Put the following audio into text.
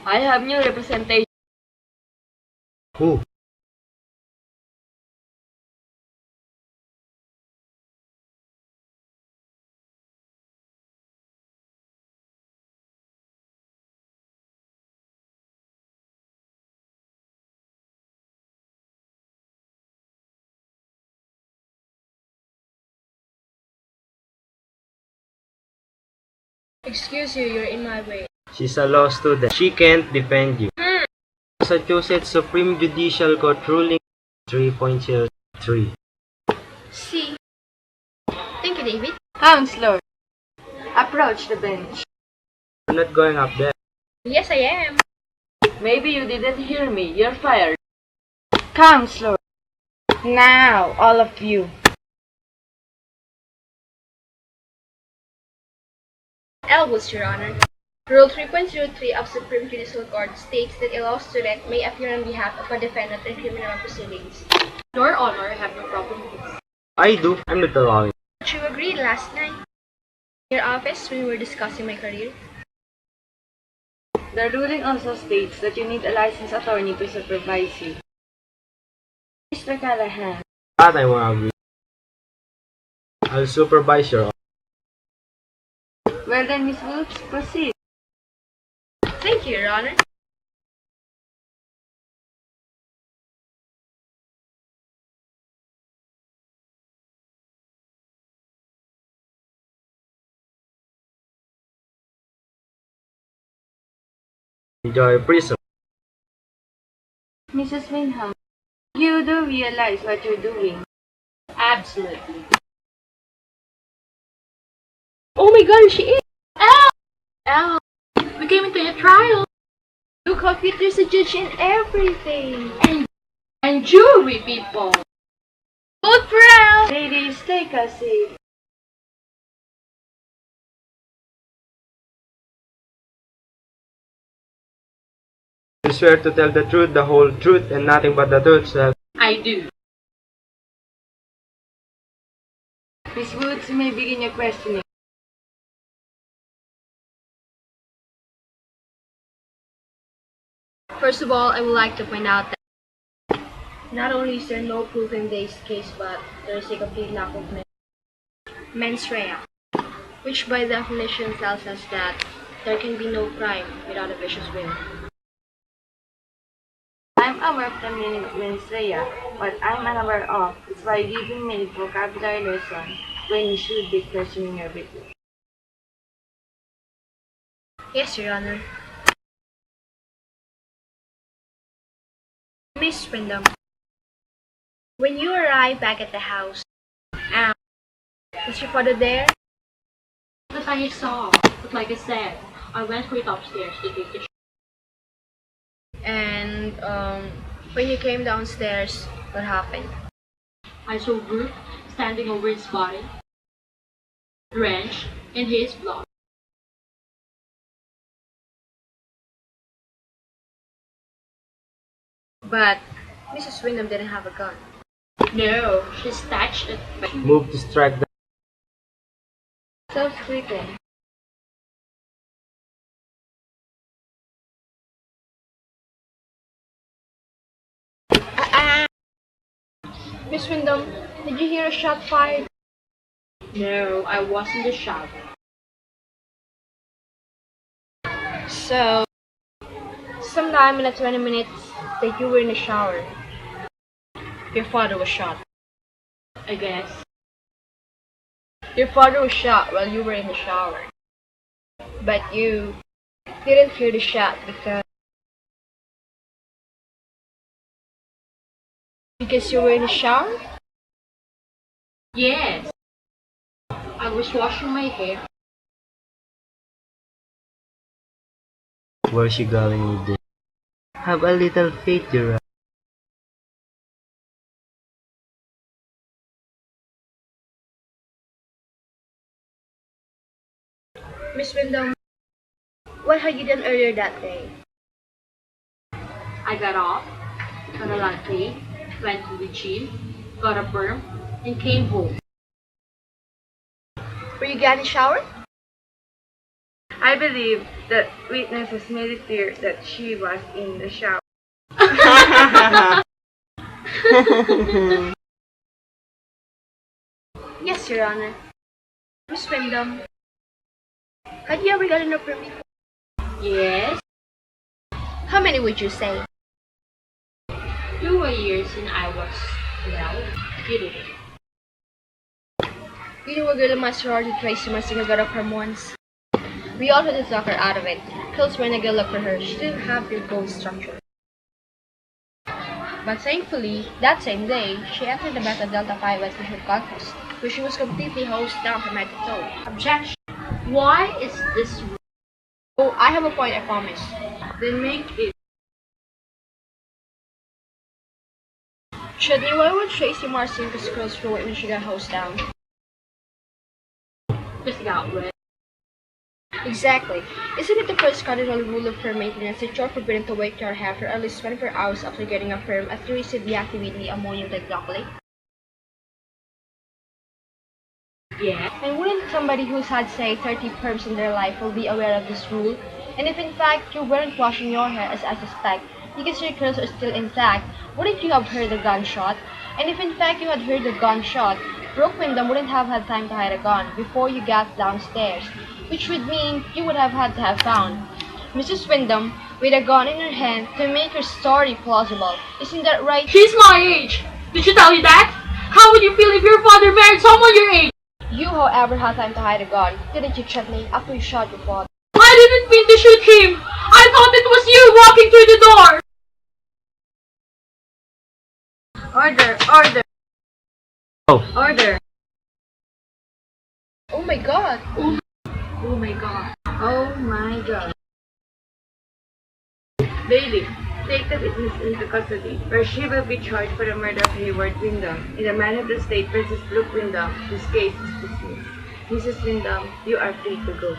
I have new representation. Who? Excuse you, you're in my way. She's a law student. She can't defend you. Massachusetts Supreme Judicial Court ruling 3.03. See. Thank you, David. Counselor, approach the bench. I'm not going up there. Yes, I am. Maybe you didn't hear me. You're fired. Counselor, now, all of you. Elbows, Your Honor. Rule 3.03 of Supreme Judicial Court states that a law student may appear on behalf of a defendant in criminal proceedings. Your Honor, I have no problem with this. I do. I'm not allowing. But you agreed last night in your office when we were discussing my career. The ruling also states that you need a licensed attorney to supervise you. Mr. Callahan. That I won't agree. I'll supervise your. Well then, Miss Woods, proceed. Thank you, Your Honor. Enjoy prison. Mrs. Winham, you do realize what you're doing. Absolutely. Oh my God, she is! Al! We came into a trial. Look how cute, there's a judge and everything. And jury people. Vote for Al! Ladies, take a seat. You swear to tell the truth, the whole truth, and nothing but the truth, sir. I do. Miss Woods, you may begin your questioning. First of all, I would like to point out that not only is there no proof in this case, but there is a complete lack of mens rea, which by definition tells us that there can be no crime without a vicious will. I'm aware of the meaning of mens rea. What I'm unaware of is why giving me a vocabulary lesson when you should be questioning your witness. Yes, Your Honor. Miss Wyndham, when you arrived back at the house, was your father there? That I saw, but like I said, I went straight upstairs to take the shower. And when you came downstairs, what happened? I saw Brooke standing over his body, drenched in his blood. But Mrs. Wyndham didn't have a gun. No, she snatched it back. Move to strike the. Self-written. Miss Wyndham, did you hear a shot fired? No, I was in the shower. So, sometime in the 20 minutes that you were in the shower, your father was shot. I guess. Your father was shot while you were in the shower. But you didn't hear the shot because you were in the shower? Yes. I was washing my hair. Where's she going with this? Have a little faith, Your. Miss Wyndham, what had you done earlier that day? I got off, got a latte, went to the gym, got a perm, and came home. Were you getting showered? I believe that witnesses made it clear that she was in the shower. Yes, Your Honor. Miss Wyndham, had you ever gotten a permit? Yes, How many would you say? 2 a year since I was, well, little. We knew a girl in my sorority Tracy must have got a perm once. We all had to talk her out of it. Because when a girl looked for her, she didn't have your gold structure. But thankfully, that same day, she entered the Beta Delta Phi Admission contest, where she was completely hosed down from head to toe. Objection. Why is this wrong? Oh, I have a point, I promise. Then make it. Shouldn't why would Tracy Marcinkus girls for when she got hosed down? Just got wet. Exactly. Isn't it the first cardinal rule of firm maintenance that you're forbidden to wake your hair for at least 24 hours after getting a firm after you receive deactivating ammonium glycolate? Yeah. And wouldn't somebody who's had, say, 30 perms in their life will be aware of this rule? And if in fact you weren't washing your hair, as I suspect, because your curls are still intact, wouldn't you have heard a gunshot? And if in fact you had heard a gunshot, Brooke Wyndham wouldn't have had time to hide a gun before you got downstairs, which would mean you would have had to have found Mrs. Wyndham with a gun in her hand to make her story plausible. Isn't that right? She's my age. Did she tell you that? How would you feel if your father married someone your age? You, however, had time to hide a gun. Didn't you, Chutney, after you shot your father? I didn't mean to shoot him. I thought it was you walking through the door. Order! Order! Oh, Order! Oh my god! Oh my god. Oh my god. Bailey, take the witness into custody, where she will be charged for the murder of Hayward Wyndham in the Man of the State versus Brooke Wyndham. This case is dismissed. Mrs. Wyndham, you are free to go.